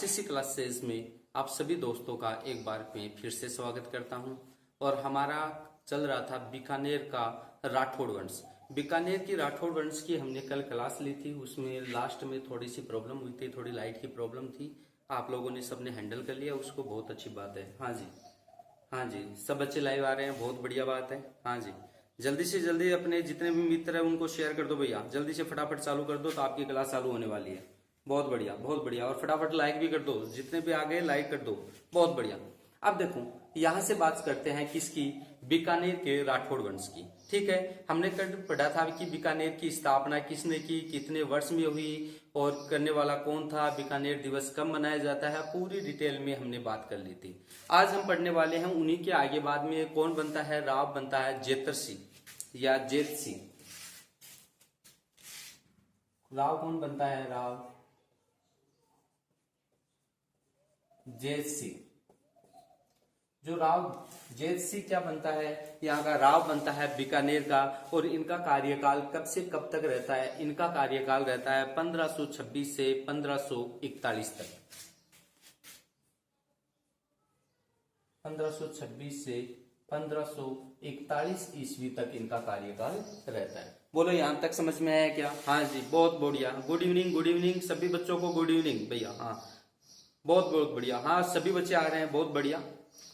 RCC classes में आप सभी दोस्तों का एक बार में फिर से स्वागत करता हूं। और हमारा चल रहा था बीकानेर का राठौड़ वंश। बीकानेर की राठौड़ वंश की हमने कल क्लास ली थी। उसमें लास्ट में थोड़ी सी प्रॉब्लम हुई थी, थोड़ी लाइट की प्रॉब्लम थी। आप लोगों ने सबने हैंडल कर लिया उसको, बहुत अच्छी बात है। हाँ जी, हाँ जी, सब बच्चे लाइव आ रहे हैं, बहुत बढ़िया बात है। हाँ जी, जल्दी से जल्दी अपने जितने भी मित्र हैं उनको शेयर कर दो भैया, जल्दी से फटाफट चालू कर दो तो आपकी क्लास चालू होने वाली है। बहुत बढ़िया, बहुत बढ़िया। और फटाफट लाइक भी कर दो, जितने भी आ गए लाइक कर दो, बहुत बढ़िया। अब देखो, यहां से बात करते हैं किसकी, बीकानेर के राठौड़ वंश की। ठीक है, हमने कल पढ़ा था कि बीकानेर की स्थापना किसने की, कितने वर्ष में हुई और करने वाला कौन था, बीकानेर दिवस कब मनाया जाता है, पूरी डिटेल में हमने बात कर ली थी। आज हम पढ़ने वाले हैं उन्हीं के आगे बाद में कौन बनता है, राव बनता है जेतरसी या जेतसी। राव कौन बनता है, राव जेतसी। जो राव जेतसी क्या बनता है, यहाँ का राव बनता है बीकानेर का। और इनका कार्यकाल कब से कब तक रहता है, इनका कार्यकाल रहता है 1526 से 1541 तक। 1526 से 1541 ईस्वी तक इनका कार्यकाल रहता है। बोलो यहां तक समझ में आया क्या? हाँ जी, बहुत बढ़िया। गुड इवनिंग, गुड इवनिंग सभी बच्चों को, गुड इवनिंग भैया। हाँ, बहुत बहुत बढ़िया। हाँ, सभी बच्चे आ रहे हैं, बहुत बढ़िया।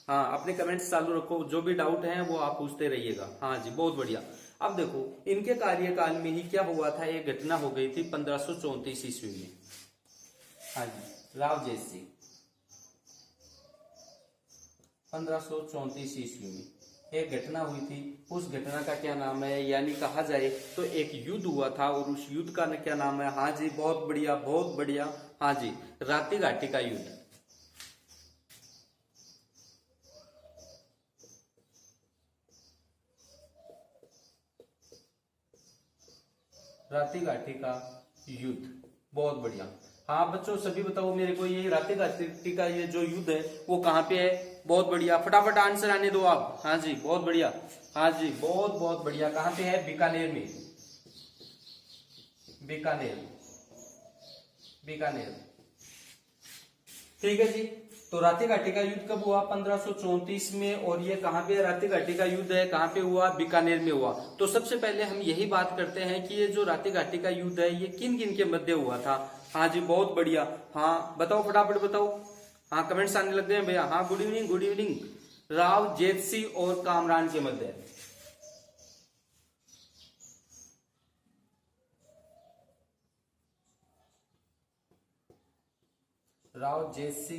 हाँ, अपने कमेंट्स चालू रखो, जो भी डाउट है वो आप पूछते रहिएगा। हाँ जी, बहुत बढ़िया। अब देखो, इनके कार्यकाल में ही क्या हुआ था, एक घटना हो गई थी 1534 ईस्वी में। हाँ जी, राव जेतसी 1534 ईस्वी में एक घटना हुई थी। उस घटना का क्या नाम है, यानी कहा जाए तो एक युद्ध हुआ था और उस युद्ध का क्या नाम है। हाँ जी, बहुत बढ़िया, बहुत बढ़िया। हाँ जी, राति घाटी का युद्ध। राति घाटी का युद्ध, बहुत बढ़िया। हाँ बच्चों, सभी बताओ मेरे को, ये राति घाटी का ये जो युद्ध है वो कहाँ पे है? बहुत बढ़िया, फटाफट आंसर आने दो आप। हाँ जी, बहुत बढ़िया। हाँ जी, बहुत बहुत बढ़िया। कहाँ पे है? बीकानेर में। बीकानेर, बीकानेर। ठीक है जी। तो राति घाटी का युद्ध कब हुआ? 1534 में। और ये कहाँ पे राति घाटी का युद्ध है, कहाँ पे हुआ? बीकानेर में हुआ। तो सबसे पहले हम यही बात करते हैं कि ये जो राति घाटी का युद्ध है ये किन किन के मध्य हुआ था। हाँ जी, बहुत बढ़िया। हाँ बताओ, फटाफट बताओ। हाँ, कमेंट्स आने लग गए हैं भैया। हाँ, good evening, good evening. Rao Jetsi और कामरान के मध्य। राव जेतसी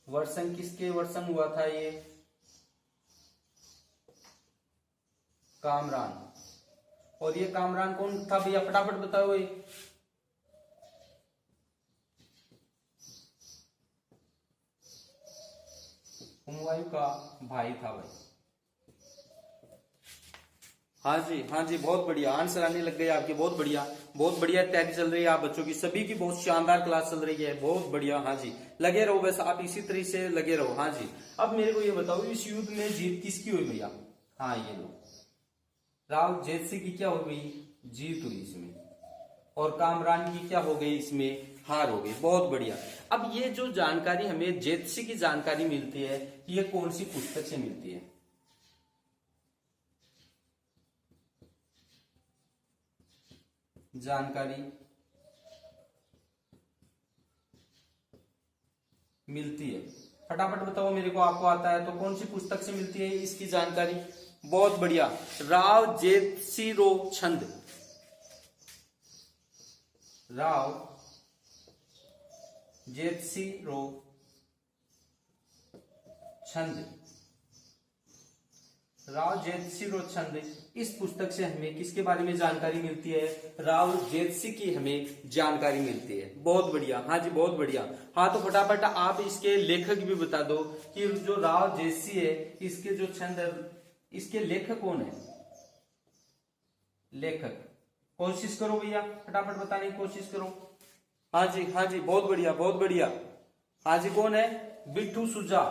वर्षन किसके वर्षन हुआ था ये? कामरान। और ये कामरान कौन था भैया, फटाफट बताओ। ये हुमायूं का भाई था भाई। हाँ जी, हाँ जी, बहुत बढ़िया। आंसर आने लग गए आपके, बहुत बढ़िया, बहुत बढ़िया। तैयारी चल रही है आप बच्चों की, सभी की बहुत शानदार क्लास चल रही है, बहुत बढ़िया। हाँ जी, लगे रहो, बस आप इसी तरह से लगे रहो। हाँ जी, अब मेरे को ये बताओ, इस युद्ध में जीत किसकी हुई भैया? हाँ, ये लो, राव जेतसी की क्या हो गई? जीत हुई इसमें। और कामरान की क्या हो गई? इसमें हार हो गई। बहुत बढ़िया। अब ये जो जानकारी हमें जेतसी की जानकारी मिलती है, ये कौन सी पुस्तक से मिलती है? जानकारी मिलती है, फटाफट बताओ मेरे को, आपको आता है तो कौन सी पुस्तक से मिलती है इसकी जानकारी? बहुत बढ़िया, राव जेतसी रो छंद। राव जेतसी रो छंद। राव जेतसी रो छंद, इस पुस्तक से हमें किसके बारे में जानकारी मिलती है? राव जेतसी की हमें जानकारी मिलती है। बहुत बढ़िया। हाँ जी, बहुत बढ़िया। हाँ, तो फटाफट आप इसके लेखक भी बता दो कि जो राव जेतसी है इसके जो छंद है, इसके लेखक कौन है? लेखक, कोशिश करो भैया, फटाफट बताने की कोशिश करो। हाँ जी, हाँ जी, बहुत बढ़िया, बहुत बढ़िया। हाँ जी, कौन है? बिट्टू सुजा।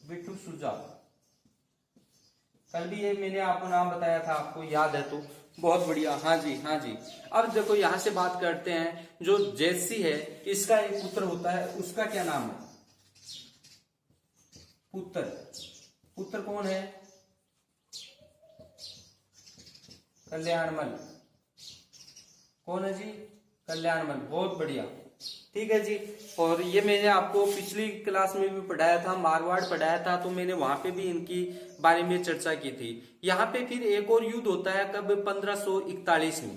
बिट्टू सुजा। कल भी ये मैंने आपको नाम बताया था, आपको याद है तो बहुत बढ़िया। हाँ जी, हाँ जी। अब देखो यहां से बात करते हैं, जो जेसी है इसका एक पुत्र होता है, उसका क्या नाम है? पुत्र, पुत्र कौन है? कल्याणमल। कौन है जी? कल्याणमल। बहुत बढ़िया, ठीक है जी। और ये मैंने आपको पिछली क्लास में भी पढ़ाया था, मारवाड़ पढ़ाया था, तो मैंने वहां पे भी इनकी बारे में चर्चा की थी। यहाँ पे फिर एक और युद्ध होता है, कब? 1541 में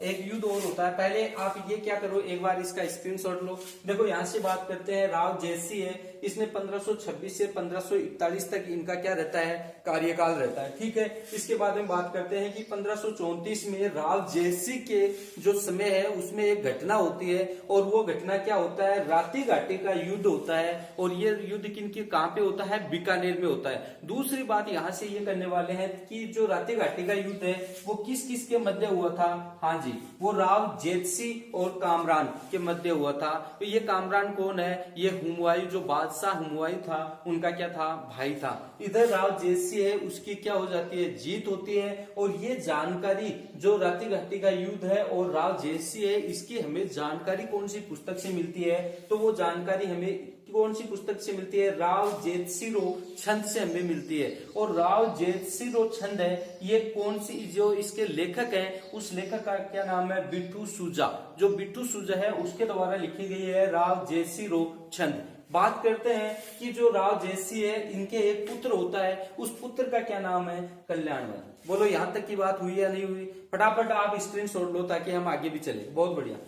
एक युद्ध और होता है। पहले आप ये क्या करो, एक बार इसका स्क्रीनशॉट लो। देखो यहां से बात करते हैं, राव जयसी है, इसने 1526 से 1541 तक इनका क्या रहता है? कार्यकाल रहता है, ठीक है। इसके बाद में बात करते हैं कि 1534 में राव जयसी के जो समय है उसमें एक घटना होती है, और वो घटना क्या होता है? राती घाटी का युद्ध होता है। और ये युद्ध किन की कहां पे होता है? बीकानेर में होता है। दूसरी बात यहां से ये करने वाले हैं कि जो राती घाटी का युद्ध है वो किस किस के मध्य हुआ था? हाँ जी, वो राव जेतसी और कामरान के मध्य हुआ था। तो ये कामरान कौन है? ये हुमायूं, जो बादशाह हुमायूं था उनका क्या था? भाई था। इधर राव जेतसी है, उसकी क्या हो जाती है? जीत होती है। और ये जानकारी, जो राती घाटी का युद्ध है और राव जेतसी है, इसकी हमें जानकारी कौन सी पुस्तक से मिलती है? तो वो जानकारी हमें कौन सी पुस्तक से मिलती है? राव जेतसिरो छंद से हमें मिलती है। और राव जेतसिरो छंद है, ये कौन सी, जो इसके लेखक हैं उस लेखक का क्या नाम है? बिट्टू सूजा। जो बिट्टू सूजा है उसके द्वारा लिखी गई है राव जेतसिरो छंद। बात करते हैं कि जो राव जेतसी है इनके एक पुत्र होता है, उस पुत्र का क्या नाम है? कल्याणमल। बोलो यहां तक की बात हुई या नहीं हुई? फटाफट आप स्क्रीनशॉट लो ताकि हम आगे भी चले। बहुत बढ़िया,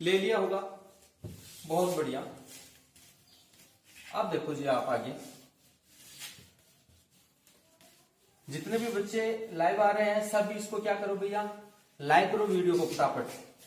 ले लिया होगा। बहुत बढ़िया। अब देखो जी, आप आगे जितने भी बच्चे लाइव आ रहे हैं सब इसको क्या करो भैया, लाइक करो वीडियो को फटाफट,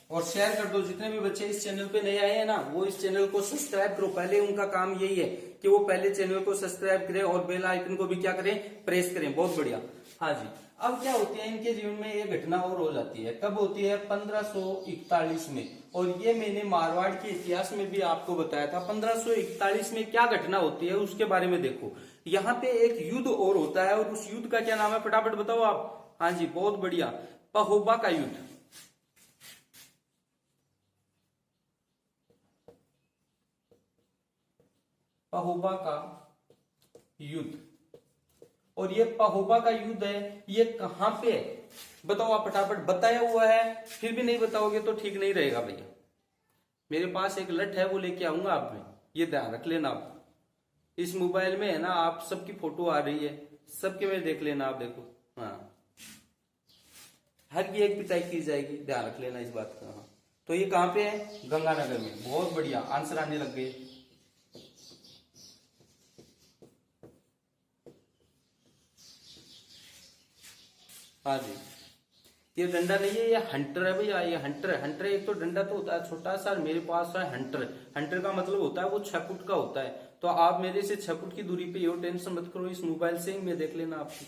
और शेयर कर दो। जितने भी बच्चे इस चैनल पे नए आए हैं ना, वो इस चैनल को सब्सक्राइब करो। पहले उनका काम यही है कि वो पहले चैनल को सब्सक्राइब करें और बेल आइकन को भी क्या करें? प्रेस करें। बहुत बढ़िया। हाँ जी। अब क्या होती है, इनके जीवन में एक घटना और हो जाती है। कब होती है? 1541 में। और ये मैंने मारवाड़ के इतिहास में भी आपको बताया था। 1541 में क्या घटना होती है उसके बारे में देखो। यहाँ पे एक युद्ध और होता है, और उस युद्ध का क्या नाम है? फटाफट बताओ आप। हाँ जी, बहुत बढ़िया। पहोबा का युद्ध। पहोबा का युद्ध। और ये पहोबा का युद्ध है, ये कहां पे है? बताओ आप फटाफट। बताया हुआ है, फिर भी नहीं बताओगे तो ठीक नहीं रहेगा भैया। मेरे पास एक लठ है, वो लेके आऊंगा आप में, ये ध्यान रख लेना आप। इस मोबाइल में है ना, आप सबकी फोटो आ रही है, सबके में देख लेना आप। देखो, हाँ, हर की एक पिटाई की जाएगी, ध्यान रख लेना इस बात का। हाँ। तो ये कहां पे है? गंगानगर में। बहुत बढ़िया, आंसर आने लग गए। हाँ जी, ये डंडा नहीं है, ये हंटर है भैया। ये हंटर है। हंटर एक तो डंडा तो होता है छोटा सा, मेरे पास है हंटर। हंटर का मतलब होता है वो 6 फुट का होता है। तो आप मेरे से 6 फुट की दूरी पे हो, टेंशन मत करो, इस मोबाइल से ही मैं देख लेना आपकी।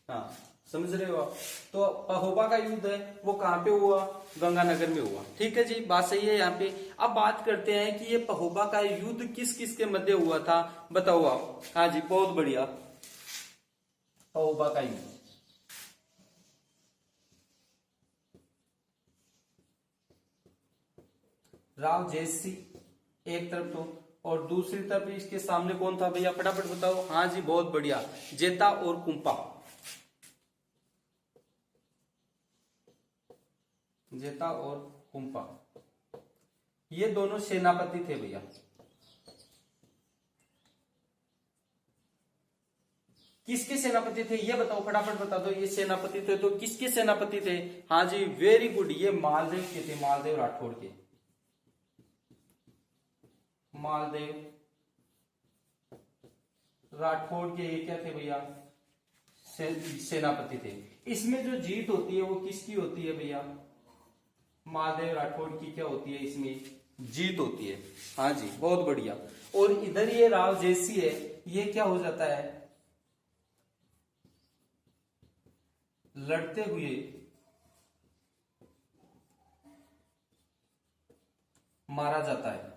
हाँ, समझ रहे हो आप? तो पहोबा का युद्ध है वो कहाँ पे हुआ? गंगानगर में हुआ। ठीक है जी, बात सही है यहाँ पे। अब बात करते हैं कि ये पहोबा का युद्ध किस किस के मध्य हुआ था, बताओ आप। हाँ जी, बहुत बढ़िया। पहोबा का युद्ध, राव जयसी एक तरफ तो, और दूसरी तरफ इसके सामने कौन था भैया? फटाफट बताओ। हाँ जी, बहुत बढ़िया। जेता और कुंपा। जेता और कुंपा, ये दोनों सेनापति थे भैया। किसके सेनापति थे ये बताओ, फटाफट बता दो। ये सेनापति थे तो किसके सेनापति थे? हाँ जी, वेरी गुड, ये मालदेव के थे, मालदेव राठौड़ के। मालदेव राठौड़ के ये क्या थे भैया? सेनापति थे। इसमें जो जीत होती है वो किसकी होती है भैया? मालदेव राठौड़ की क्या होती है? इसमें जीत होती है। हाँ जी, बहुत बढ़िया। और इधर ये राव जयसी है, ये क्या हो जाता है? लड़ते हुए मारा जाता है।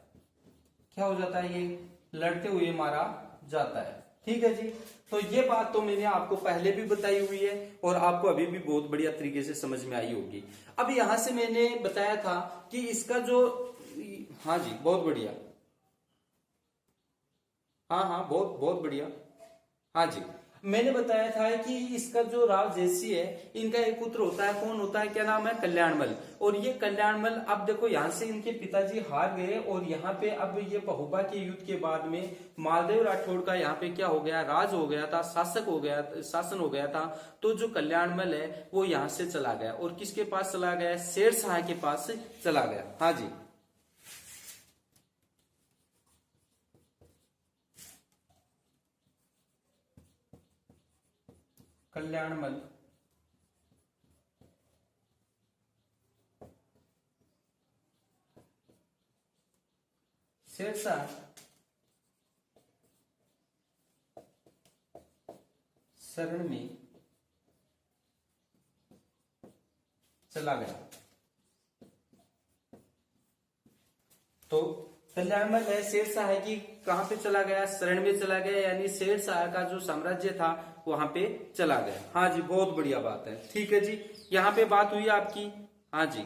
क्या हो जाता है ये? लड़ते हुए मारा जाता है। ठीक है जी। तो ये बात तो मैंने आपको पहले भी बताई हुई है और आपको अभी भी बहुत बढ़िया तरीके से समझ में आई होगी। अब यहां से मैंने बताया था कि इसका जो, हाँ जी बहुत बढ़िया, हाँ हाँ बहुत बहुत बढ़िया, हाँ जी मैंने बताया था कि इसका जो राव जयसी है, इनका एक पुत्र होता है, कौन होता है, क्या नाम है, कल्याणमल। और ये कल्याणमल, अब देखो यहाँ से इनके पिताजी हार गए और यहाँ पे अब ये पहुबा के युद्ध के बाद में मालदेव राठौड़ का यहाँ पे क्या हो गया, राज हो गया था, शासन हो गया था। तो जो कल्याणमल है वो यहाँ से चला गया और किसके पास चला गया, शेर शाह के पास चला गया। हाँ जी, कल्याणमल शेरशाह शरण में चला गया। तो कल्याणमल है, शेरशाह है कि कहां पे चला गया, शरण में चला गया, यानी शेरशाह का जो साम्राज्य था वहां पे चला गया। हाँ जी बहुत बढ़िया बात है। ठीक है जी, यहाँ पे बात हुई आपकी। हाँ जी,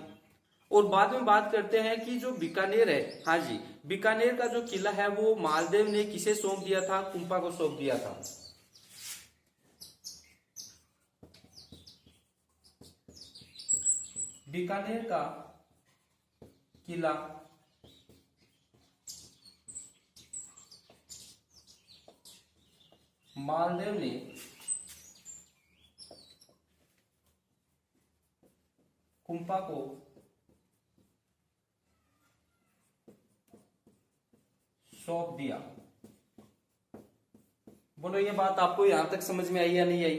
और बाद में बात करते हैं कि जो बीकानेर है, हाँ जी बीकानेर का जो किला है वो मालदेव ने किसे सौंप दिया था, कुंपा को सौंप दिया था। बीकानेर का किला मालदेव ने कुंपा को सौंप दिया। बोलो ये बात आपको यहां तक समझ में आई या नहीं आई?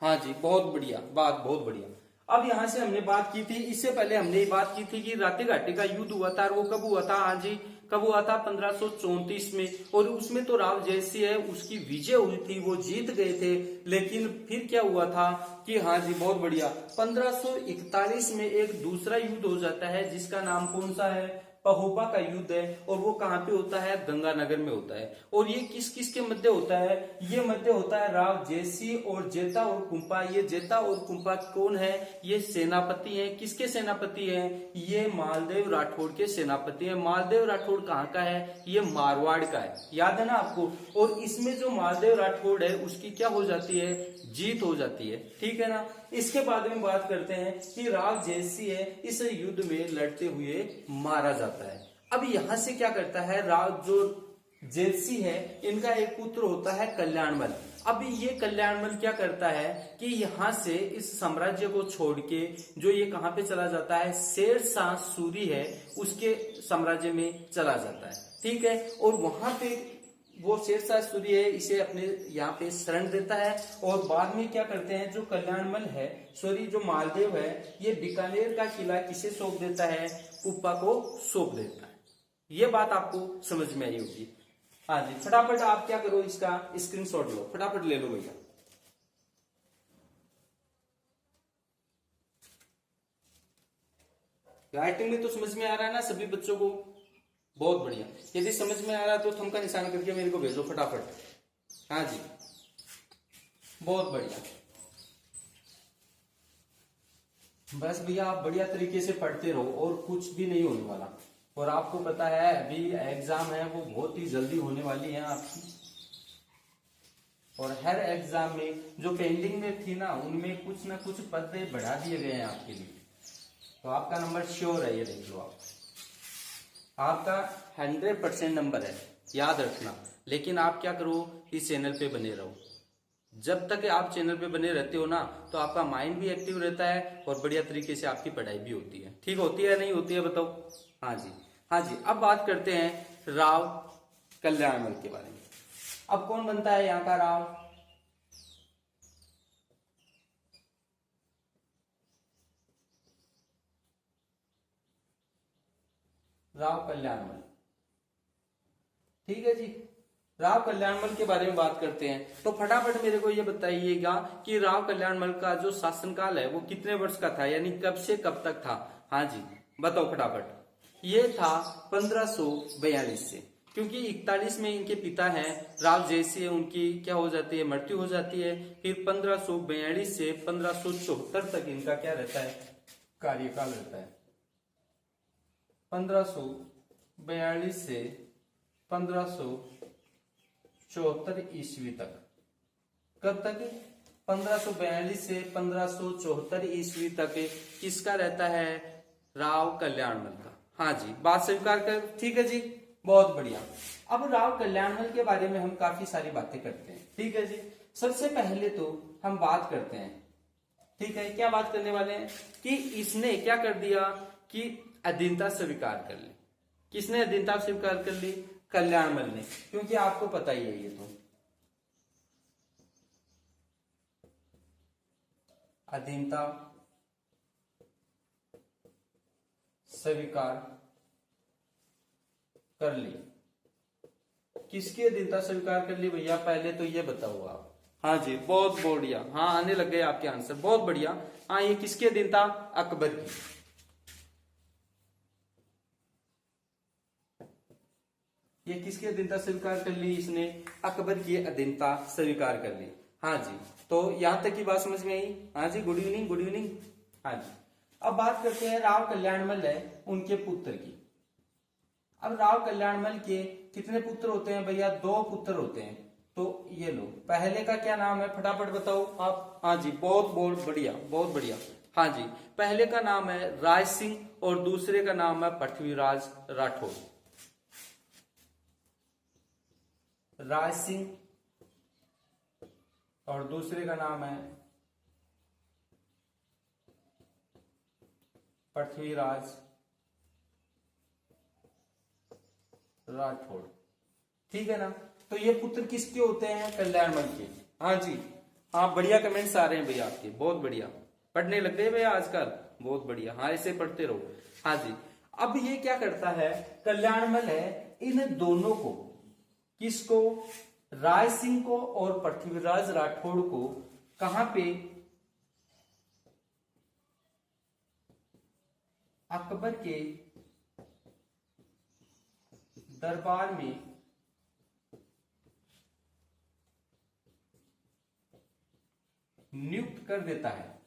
हाँ जी बहुत बढ़िया बात, बहुत बढ़िया। अब यहां से हमने बात की थी, इससे पहले हमने ये बात की थी कि राते घाटी का युद्ध हुआ था, और वो कब हुआ था? हाँ जी कब हुआ था? 1534 में। और उसमें तो राव जयसी है उसकी विजय हुई थी, वो जीत गए थे। लेकिन फिर क्या हुआ था कि, हाँ जी बहुत बढ़िया, 1541 में एक दूसरा युद्ध हो जाता है जिसका नाम कौन सा है? पहुबा का युद्ध है। और वो कहाँ पे होता है? गंगानगर में होता है। और ये किस किस के मध्य होता है? ये मध्य होता है राव जयसी और जेता और कुंपा। ये जेता और कुंपा कौन है? ये सेनापति हैं। किसके सेनापति हैं? ये मालदेव राठौड़ के सेनापति हैं। मालदेव राठौड़ कहाँ का है? ये मारवाड़ का है, याद है ना आपको। और इसमें जो मालदेव राठौड़ है उसकी क्या हो जाती है? जीत हो जाती है। ठीक है ना। इसके बाद में बात करते हैं कि राव जयसी है इस युद्ध में लड़ते हुए मारा जाता है। अब यहां से क्या करता है राव जो जयसी है, इनका एक पुत्र होता है कल्याणमल। अब ये कल्याणमल क्या करता है कि यहां से इस साम्राज्य को छोड़ के जो ये कहां पे चला जाता है? शेरशाह सूरी है उसके साम्राज्य में चला जाता है। ठीक है। और वहां पे वो शेरशाह सूरी है इसे अपने यहाँ पे शरण देता है। और बाद में क्या करते हैं, जो कल्याणमल है, सॉरी जो मालदेव है, ये बीकानेर का किला किसे सौंप देता है? कुप्पा को सौंप देता है। ये बात आपको समझ में आई होगी। हाँ जी फटाफट आप क्या करो, इसका स्क्रीनशॉट लो, फटाफट ले लो भैया। राइटिंग में तो समझ में आ रहा है ना सभी बच्चों को? बहुत बढ़िया। यदि समझ में आ रहा है तो थंब का निशान करके मेरे को भेजो फटाफट। हाँ जी बहुत बढ़िया। बस भैया आप बढ़िया तरीके से पढ़ते रहो और कुछ भी नहीं होने वाला। और आपको पता है अभी एग्जाम है वो बहुत ही जल्दी होने वाली है आपकी। और हर एग्जाम में जो पेंडिंग में थी ना उनमें कुछ ना कुछ पद बढ़ा दिए गए हैं आपके लिए। तो आपका नंबर श्योर है, ये देख लो आपका 100% नंबर है, याद रखना। लेकिन आप क्या करो, इस चैनल पे बने रहो। जब तक आप चैनल पे बने रहते हो ना तो आपका माइंड भी एक्टिव रहता है और बढ़िया तरीके से आपकी पढ़ाई भी होती है। ठीक होती है नहीं होती है बताओ? हाँ जी हाँ जी। अब बात करते हैं राव कल्याणमल के बारे में। अब कौन बनता है यहाँ का राव? राव कल्याणमल। ठीक है जी। राव कल्याणमल के बारे में बात करते हैं तो फटाफट मेरे को ये बताइएगा कि राव कल्याणमल का जो शासनकाल है वो कितने वर्ष का था, यानी कब से कब तक था? हाँ जी बताओ फटाफट। ये था 1542 से। क्योंकि 41 में इनके पिता हैं राव जयसिंह, उनकी क्या हो जाती है, मृत्यु हो जाती है। फिर 1542 से 1574 तक इनका क्या रहता है, कार्यकाल रहता है। 1542 से 1574 ईस्वी तक। कब तक? 1542 से 1574 ईस्वी तक किसका रहता है, राव कल्याणमल का। हाँ जी, बात स्वीकार कर, ठीक है जी, बहुत बढ़िया। अब राव कल्याणमल के बारे में हम काफी सारी बातें करते हैं, ठीक है जी। सबसे पहले तो हम बात करते हैं, ठीक है, क्या बात करने वाले हैं कि इसने क्या कर दिया कि अधीनता स्वीकार कर ली। किसने अधीनता स्वीकार कर ली? कल्याणमल ने, क्योंकि आपको पता ही है ये तो अधीनता स्वीकार कर ली। किसकी अधीनता स्वीकार कर ली भैया, पहले तो ये बताओ आप। हाँ जी, बहुत बढ़िया, हाँ आने लग गए आपके आंसर, बहुत बढ़िया। हाँ, ये किसकी अधीनता? अकबर की। ये किसकी अधीनता स्वीकार कर ली इसने? अकबर की अधीनता स्वीकार कर ली। हाँ जी, तो यहां तक की बात समझ में आई? हाँ जी, गुड इवनिंग, गुड इवनिंग। हाँ जी, अब बात करते हैं राव कल्याणमल है उनके पुत्र की। अब राव कल्याणमल के कितने पुत्र होते हैं भैया? 2 पुत्र होते हैं। तो ये लो, पहले का क्या नाम है, फटाफट बताओ आप। हाँ जी, बहुत बहुत बढ़िया, बहुत बढ़िया। हाँ जी, पहले का नाम है राय सिंह और दूसरे का नाम है पृथ्वीराज राठौड़। राय सिंह और दूसरे का नाम है पृथ्वीराज राठौड़, ठीक है ना। तो ये पुत्र किसके होते हैं? कल्याणमल के। हाँ जी, हाँ बढ़िया कमेंट्स आ रहे हैं भैया आपके, बहुत बढ़िया। पढ़ने लग गए भैया आजकल, बहुत बढ़िया। हाँ, ऐसे पढ़ते रहो। हाँ जी, अब ये क्या करता है, कल्याणमल है इन दोनों को, किसको? राय सिंह को और पृथ्वीराज राठौड़ को कहां पे? अकबर के दरबार में नियुक्त कर देता है।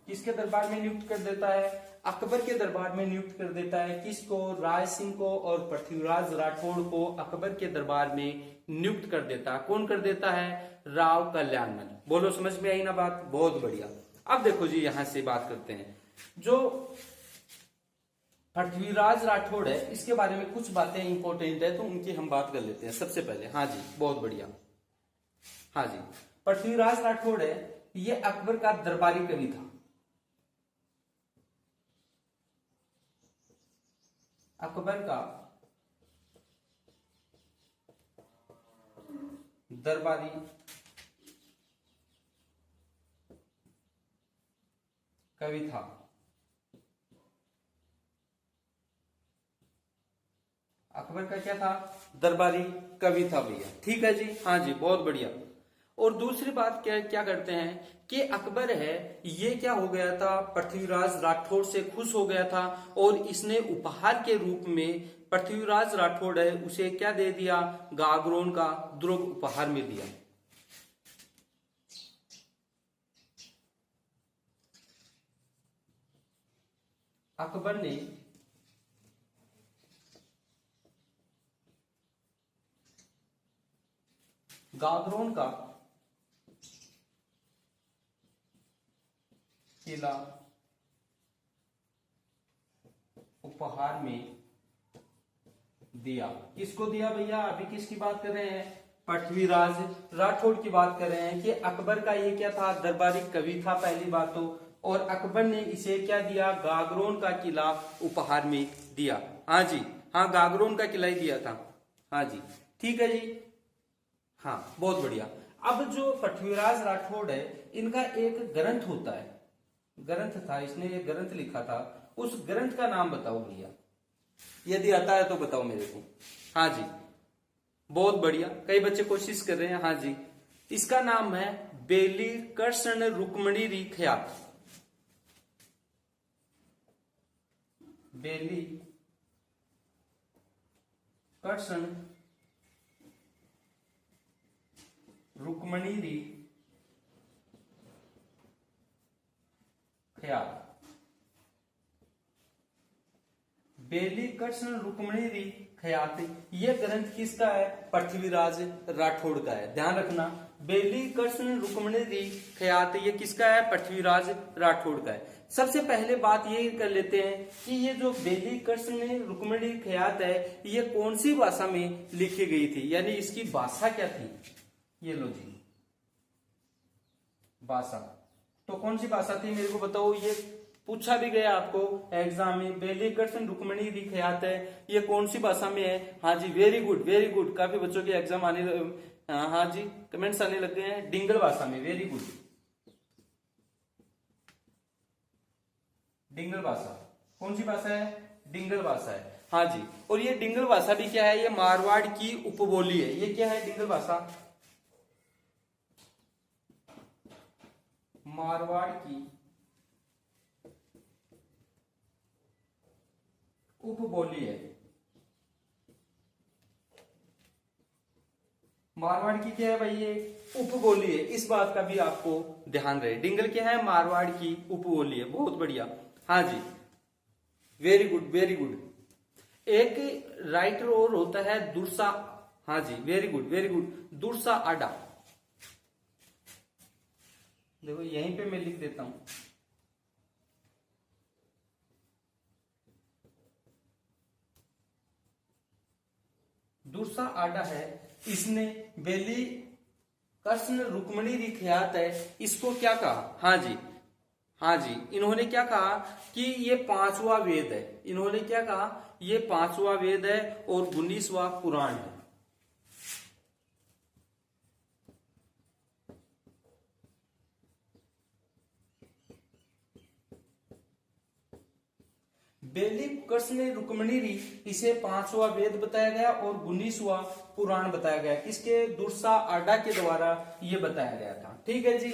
किसके दरबार में नियुक्त कर देता है? अकबर के दरबार में नियुक्त कर देता है। किसको? राय सिंह को और पृथ्वीराज राठौड़ को अकबर के दरबार में नियुक्त कर देता है। कौन कर देता है? राव कल्याणमल। बोलो, समझ में आई ना बात? बहुत बढ़िया। अब देखो जी, यहां से बात करते हैं। जो पृथ्वीराज राठौड़ है, इसके बारे में कुछ बातें इंपॉर्टेंट है, तो उनकी हम बात कर लेते हैं सबसे पहले। हाँ जी, बहुत बढ़िया। हाँ जी, पृथ्वीराज राठौड़ है, ये अकबर का दरबारी कवि था। अकबर का दरबारी कवि था। अकबर का क्या था? दरबारी कवि था भैया, ठीक है जी। हाँ जी, बहुत बढ़िया। और दूसरी बात क्या क्या करते हैं कि अकबर है, ये क्या हो गया था, पृथ्वीराज राठौड़ से खुश हो गया था और इसने उपहार के रूप में पृथ्वीराज राठौड़ है उसे क्या दे दिया? गागरोन का दुर्ग उपहार में दिया। अकबर ने गागरोन का किला उपहार में दिया। किसको दिया भैया? अभी किसकी बात कर रहे हैं? पृथ्वीराज राठौड़ की बात कर रहे हैं कि अकबर का ये क्या था? दरबारी कवि था पहली बात तो, और अकबर ने इसे क्या दिया? गागरोन का किला उपहार में दिया। हाँ जी, हाँ गागरोन का किला ही दिया था। हाँ जी, ठीक है जी। हाँ, बहुत बढ़िया। अब जो पृथ्वीराज राठौड़ है, इनका एक ग्रंथ होता है, ग्रंथ था, इसने एक ग्रंथ लिखा था, उस ग्रंथ का नाम बताओ भैया, यदि आता है तो बताओ मेरे को। हाँ जी, बहुत बढ़िया, कई बच्चे कोशिश कर रहे हैं। हाँ जी, इसका नाम है बेली कृष्ण रुक्मणी री ख्यात। बेली कर्षण रुक्मणी री ख्यात। बेली कृष्ण रुक्मणी री ख्यात, ये ग्रंथ किसका है? पृथ्वीराज राठौड़ का है। ध्यान रखना, बेली कृष्ण रुक्मणी री ख्यात ये किसका है? पृथ्वीराज राठौड़ का है। सबसे पहले बात ये कर लेते हैं कि ये जो बेली कृष्ण रुक्मणी ख्यात है ये कौन सी भाषा में लिखी गई थी, यानी इसकी भाषा क्या थी? ये लो जी, भाषा तो कौन सी भाषा थी मेरे को बताओ। ये पूछा भी गया आपको एग्जाम में, बेली कृष्ण रुक्मणी री ख्यात है ये कौन सी भाषा में है? हाँ जी, वेरी गुड वेरी गुड, काफी बच्चों के एग्जाम आने, हाँ जी कमेंट्स आने लग गए हैं। डिंगल भाषा में, वेरी गुड, डिंगल भाषा। कौन सी भाषा है? डिंगल भाषा है। हाँ जी, और ये डिंगल भाषा भी क्या है? ये मारवाड़ की उपबोली है। ये क्या है? डिंगल भाषा मारवाड़ की उपबोली है। मारवाड़ की क्या है भाई? ये उपबोली है। इस बात का भी आपको ध्यान रहे। डिंगल क्या है? मारवाड़ की उपबोली है। बहुत बढ़िया, हाँ जी, वेरी गुड वेरी गुड। एक राइटर और होता है दुर्सा, हाँ जी very good very good, Dursa Aada. देखो यहीं पे मैं लिख देता हूं, दुर्सा आडा है। इसने बेली कृष्ण रुक्मणी री ख्यात है, इसको क्या कहा? हाँ जी, हाँ जी, इन्होंने क्या कहा कि ये 5वां वेद है। इन्होंने क्या कहा? ये 5वां वेद है और 19वां पुराण है। बेली कृष्ण रुक्मणी री इसे 5वां वेद बताया गया और 19वां पुराण बताया गया। किसके? दुर्सा आडा के द्वारा ये बताया गया था। ठीक है जी,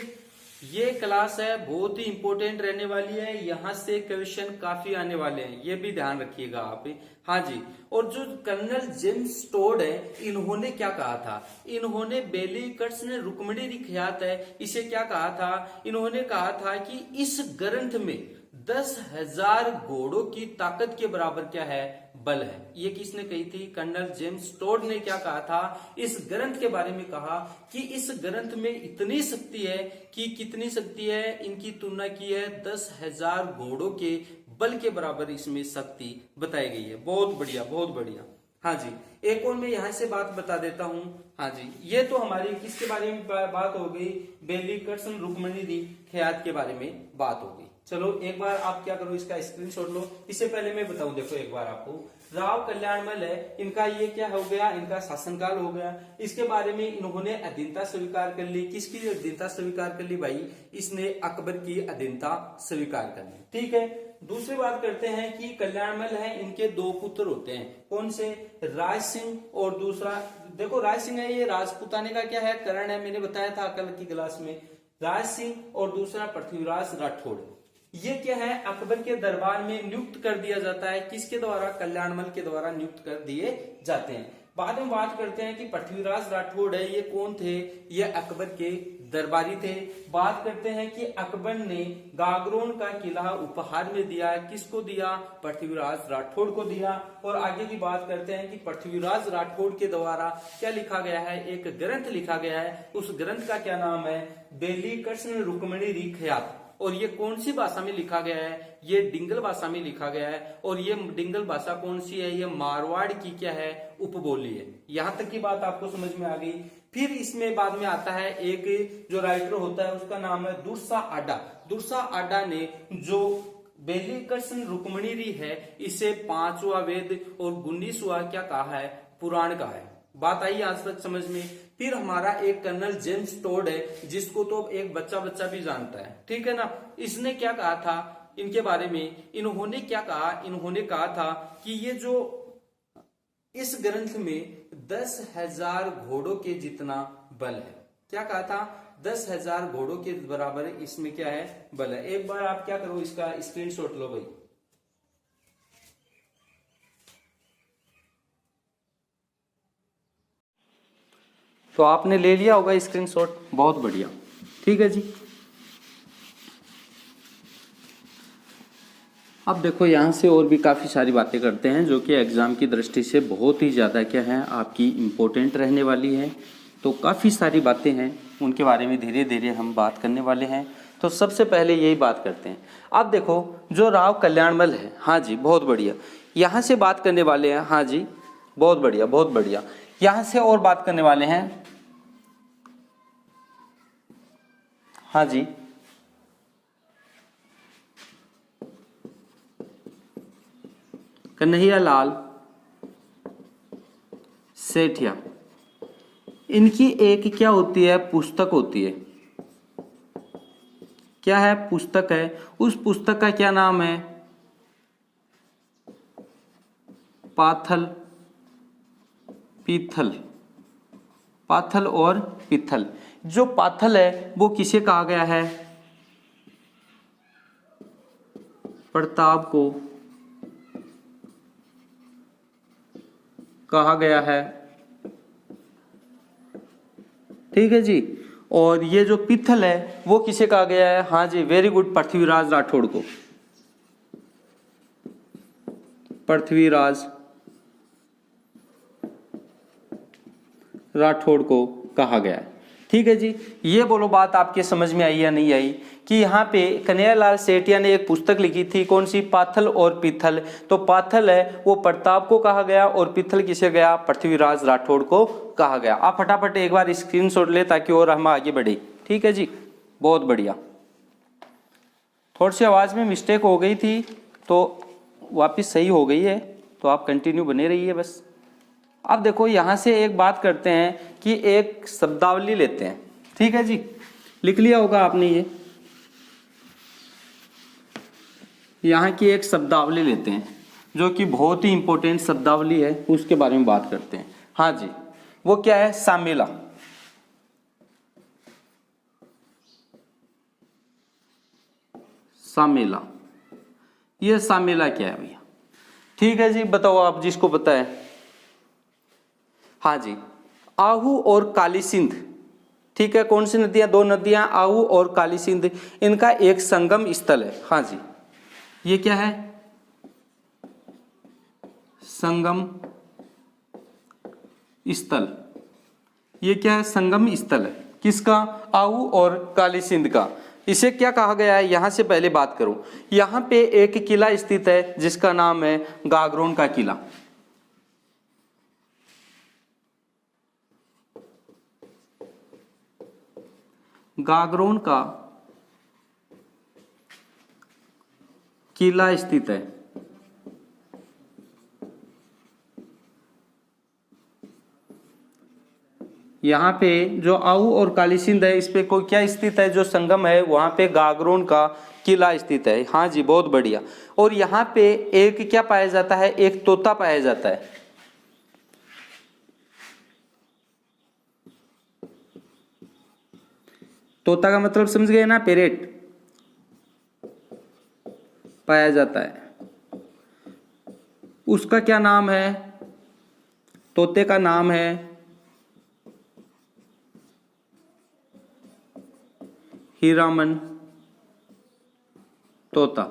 ये क्लास है बहुत ही इंपॉर्टेंट रहने वाली है। यहां से क्वेश्चन काफी आने वाले हैं, ये भी ध्यान रखिएगा आप। हाँ जी, और जो कर्नल जेम्स टोड है इन्होंने क्या कहा था? इन्होंने बेली कृष्ण रुक्मणी री ख्यात है इसे क्या कहा था? इन्होंने कहा था कि इस ग्रंथ में 10,000 घोड़ों की ताकत के बराबर क्या है? बल है। ये किसने कही थी? कर्नल जेम्स टोड ने क्या कहा था? इस ग्रंथ के बारे में कहा कि इस ग्रंथ में इतनी शक्ति है कि कितनी शक्ति है? इनकी तुलना की है 10,000 घोड़ों के बल के बराबर इसमें शक्ति बताई गई है। बहुत बढ़िया बहुत बढ़िया। हाँ जी, एक और मैं यहां से बात बता देता हूं। हाँ जी, ये तो हमारी किसके बारे में बात हो गई? बेली कृष्ण रुक्मणी री ख्यात के बारे में बात हो गई। चलो एक बार आप क्या करो, इसका स्क्रीनशॉट लो। इससे पहले मैं बताऊं, देखो एक बार आपको, राव कल्याणमल है, इनका ये क्या हो गया? इनका शासनकाल हो गया। इसके बारे में इन्होंने अधीनता स्वीकार कर ली। किसकी अधीनता स्वीकार कर ली भाई? इसने अकबर की अधीनता स्वीकार कर ली। ठीक है, दूसरी बात करते हैं कि कल्याणमल है, इनके 2 पुत्र होते हैं। कौन से? राज सिंह और दूसरा, देखो राज सिंह है, ये राजपुताने का क्या है? करण है। मैंने बताया था कल की क्लास में, राज सिंह और दूसरा पृथ्वीराज राठौड़। ये क्या है? अकबर के दरबार में नियुक्त कर दिया जाता है। किसके द्वारा? कल्याणमल के द्वारा नियुक्त कर दिए जाते हैं। बाद में बात करते हैं कि पृथ्वीराज राठौड़ है, ये कौन थे? ये अकबर के दरबारी थे। बात करते हैं कि अकबर ने गागरोन का किला उपहार में दिया। किसको दिया? पृथ्वीराज राठौड़ को दिया। और आगे की बात करते हैं कि पृथ्वीराज राठौड़ के द्वारा क्या लिखा गया है? एक ग्रंथ लिखा गया है। उस ग्रंथ का क्या नाम है? बेली कृष्ण रुक्मणी री ख्यात। और ये कौन सी भाषा में लिखा गया है? ये डिंगल भाषा में लिखा गया है। और ये डिंगल भाषा कौन सी है? ये मारवाड़ की क्या है? उपबोली है। यहां तक की बात आपको समझ में आ गई। फिर इसमें बाद में आता है एक जो राइटर होता है, उसका नाम है दुर्सा आडा। दुर्सा आडा ने जो बेली कृष्ण रुक्मणी री है इसे 5वां वेद और 19वां क्या कहा है? पुराण कहा है। बात आई आज तक समझ में? फिर हमारा एक कर्नल जेम्स टोड है, जिसको तो एक बच्चा बच्चा भी जानता है। ठीक है ना? इसने क्या कहा था इनके बारे में? इन्होंने क्या कहा? इन्होंने कहा था कि ये जो इस ग्रंथ में 10,000 घोड़ों के जितना बल है। क्या कहा था? 10,000 घोड़ों के बराबर इसमें क्या है? बल है। एक बार आप क्या करो, इसका स्क्रीनशॉट लो भाई। तो आपने ले लिया होगा स्क्रीनशॉट, बहुत बढ़िया। ठीक है जी। अब देखो यहाँ से और भी काफ़ी सारी बातें करते हैं जो कि एग्ज़ाम की दृष्टि से बहुत ही ज़्यादा क्या है आपकी इम्पोर्टेंट रहने वाली है। तो काफ़ी सारी बातें हैं, उनके बारे में धीरे धीरे हम बात करने वाले हैं। तो सबसे पहले यही बात करते हैं। अब देखो जो राव कल्याणमल है, हाँ जी बहुत बढ़िया, यहाँ से बात करने वाले हैं। हाँ जी बहुत बढ़िया बहुत बढ़िया। यहाँ से और बात करने वाले हैं। हाँ जी कन्हैयालाल सेठिया, इनकी एक क्या होती है पुस्तक होती है, क्या है पुस्तक है, उस पुस्तक का क्या नाम है, पाथल पीथल, पाथल और पीथल। जो पाथल है वो किसे कहा गया है, प्रताप को कहा गया है। ठीक है जी। और ये जो पीथल है वो किसे कहा गया है, हाँ जी वेरी गुड, पृथ्वीराज राठौड़ को, पृथ्वीराज राठौड़ को कहा गया है। ठीक है जी। ये बोलो बात आपके समझ में आई या नहीं आई कि यहाँ पे कन्हैयालाल सेठिया ने एक पुस्तक लिखी थी, कौन सी, पाथल और पीथल। तो पाथल है वो प्रताप को कहा गया और पीथल किसे गया, पृथ्वीराज राठौड़ को कहा गया। आप फटाफट एक बार स्क्रीनशॉट ले ताकि और हम आगे बढ़े। ठीक है जी बहुत बढ़िया। थोड़ी सी आवाज़ में मिस्टेक हो गई थी तो वापस सही हो गई है, तो आप कंटिन्यू बने रहिए बस। अब देखो यहाँ से एक बात करते हैं कि एक शब्दावली लेते हैं। ठीक है जी, लिख लिया होगा आपने ये, यहाँ की एक शब्दावली लेते हैं जो कि बहुत ही इंपॉर्टेंट शब्दावली है, उसके बारे में बात करते हैं। हाँ जी वो क्या है, सामेला। सामेला, ये सामेला क्या है भैया। ठीक है जी बताओ आप जिसको पता है। हाँ जी आहू और काली सिंध। ठीक है, कौन सी नदियां, दो नदियां आहू और काली सिंध, इनका एक संगम स्थल है। हाँ जी ये क्या है, संगम स्थल। ये क्या है, संगम स्थल है किसका, आहू और काली सिंध का। इसे क्या कहा गया है, यहां से पहले बात करूं। यहां पे एक किला स्थित है जिसका नाम है गागरोन का किला। गागरोन का किला स्थित है। यहाँ पे जो आहू और काली सिंध है इस पे कोई क्या स्थित है, जो संगम है वहां पे गागरोन का किला स्थित है। हाँ जी बहुत बढ़िया। और यहाँ पे एक क्या पाया जाता है, एक तोता पाया जाता है। तोता का मतलब समझ गए ना, पेरेट पाया जाता है। उसका क्या नाम है, तोते का नाम है हीरामन तोता।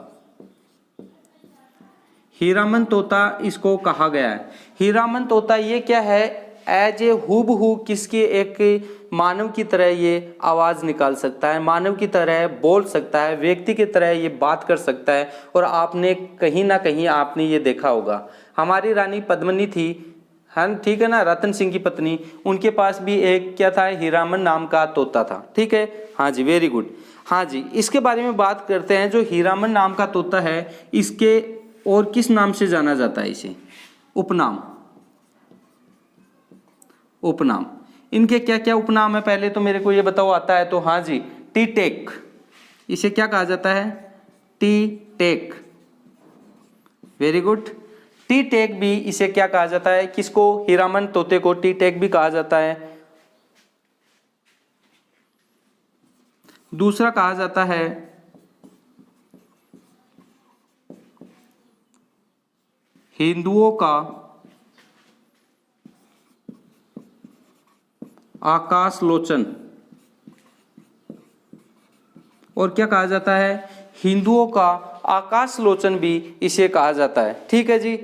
हीरामन तोता इसको कहा गया है। हीरामन तोता ये क्या है, एज ए हूबहू किसकी, एक मानव की तरह ये आवाज निकाल सकता है, मानव की तरह बोल सकता है, व्यक्ति की तरह ये बात कर सकता है। और आपने कहीं ना कहीं आपने ये देखा होगा, हमारी रानी पद्मिनी थी, हाँ ठीक है ना, रतन सिंह की पत्नी, उनके पास भी एक क्या था, हीरामन नाम का तोता था। ठीक है, हाँ जी वेरी गुड। हाँ जी इसके बारे में बात करते हैं। जो हीरामन नाम का तोता है इसके और किस नाम से जाना जाता है, इसे उपनाम, उपनाम। इनके क्या क्या उपनाम है पहले तो मेरे को ये बताओ, आता है तो। हाँ जी टी टेक, इसे क्या कहा जाता है, टी टेक, वेरी गुड। टी टेक भी इसे क्या कहा जाता है, किसको, हीरामन तोते को टी टेक भी कहा जाता है। दूसरा कहा जाता है हिंदुओं का आकाशलोचन, और क्या कहा जाता है, हिंदुओं का आकाशलोचन भी इसे कहा जाता है। ठीक है जी।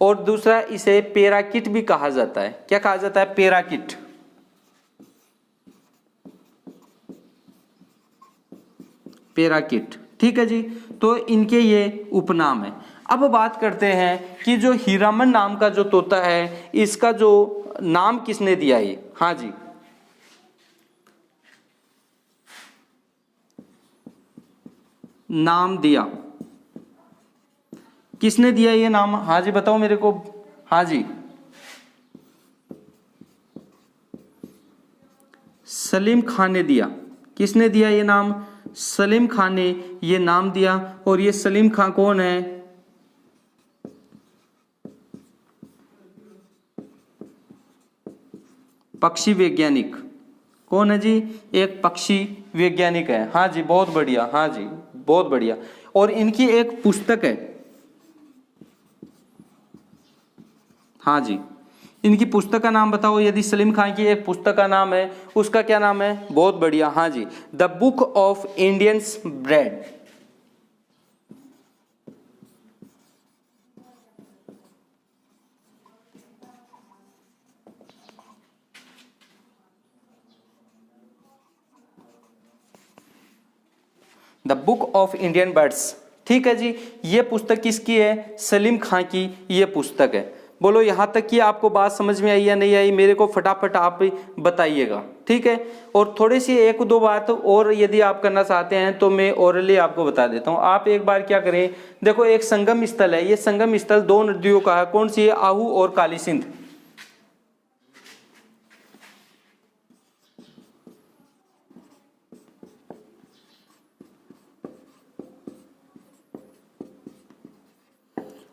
और दूसरा, इसे पेराकिट भी कहा जाता है। क्या कहा जाता है, पेराकिट। पेराकिट, ठीक है जी। तो इनके ये उपनाम है। अब बात करते हैं कि जो हीरामन नाम का जो तोता है, इसका जो नाम किसने दिया ये। हाँ जी, नाम दिया, किसने दिया ये नाम। हाँ जी, बताओ मेरे को। हाँ जी, सलीम खान ने दिया। किसने दिया ये नाम, सलीम खान ने ये नाम दिया। और ये सलीम खान कौन है, पक्षी वैज्ञानिक। कौन है जी, एक पक्षी वैज्ञानिक है। हाँ जी, बहुत बढ़िया। हाँ जी, बहुत बढ़िया। और इनकी एक पुस्तक है। हाँ जी, इनकी पुस्तक का नाम बताओ। यदि सलीम खान की एक पुस्तक का नाम है, उसका क्या नाम है। बहुत बढ़िया। हाँ जी, the book of Indians bread. The book of Indian birds. ठीक है जी। ये पुस्तक किसकी है, सलीम खान की ये पुस्तक है। बोलो यहाँ तक कि आपको बात समझ में आई या नहीं आई, मेरे को फटाफट आप बताइएगा। ठीक है। और थोड़ी सी एक दो बात और यदि आप करना चाहते हैं तो मैं ओरली आपको बता देता हूँ। आप एक बार क्या करें, देखो एक संगम स्थल है। ये संगम स्थल दो नदियों का है। कौन सी है, आहू और काली सिंध।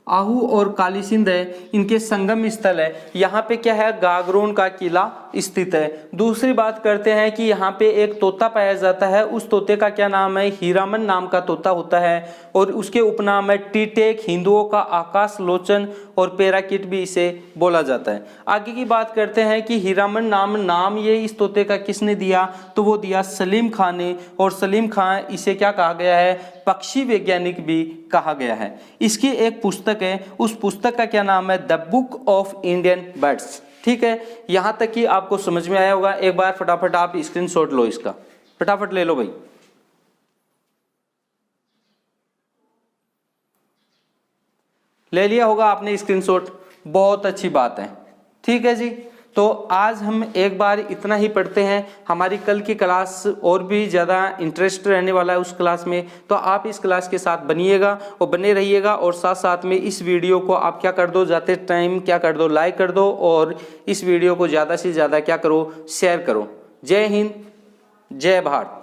आहू और काली सिंध है, इनके संगम स्थल है। यहाँ पे क्या है, गागरोन का किला स्थित है। दूसरी बात करते हैं कि यहाँ पे एक तोता पाया जाता है। उस तोते का क्या नाम है, हीरामन नाम का तोता होता है। और उसके उपनाम है टीटेक, हिंदुओं का आकाशलोचन, और पेराकिट भी इसे बोला जाता है। आगे की बात करते हैं कि हीरामन नाम ये इस तोते का किसने दिया, तो वो दिया सलीम खान ने। और सलीम खान, इसे क्या कहा गया है, पक्षी वैज्ञानिक भी कहा गया है। इसकी एक पुस्तक है, उस पुस्तक का क्या नाम है, the book of Indian birds. ठीक है। यहां तक कि आपको समझ में आया होगा। एक बार फटाफट आप स्क्रीनशॉट लो, इसका फटाफट ले लो भाई। ले लिया होगा आपने स्क्रीनशॉट, बहुत अच्छी बात है। ठीक है जी। तो आज हम एक बार इतना ही पढ़ते हैं। हमारी कल की क्लास और भी ज़्यादा इंटरेस्ट रहने वाला है उस क्लास में। तो आप इस क्लास के साथ बनिएगा और बने रहिएगा। और साथ साथ में इस वीडियो को आप क्या कर दो, जाते टाइम क्या कर दो, लाइक कर दो। और इस वीडियो को ज़्यादा से ज़्यादा क्या करो, शेयर करो। जय हिंद, जय भारत।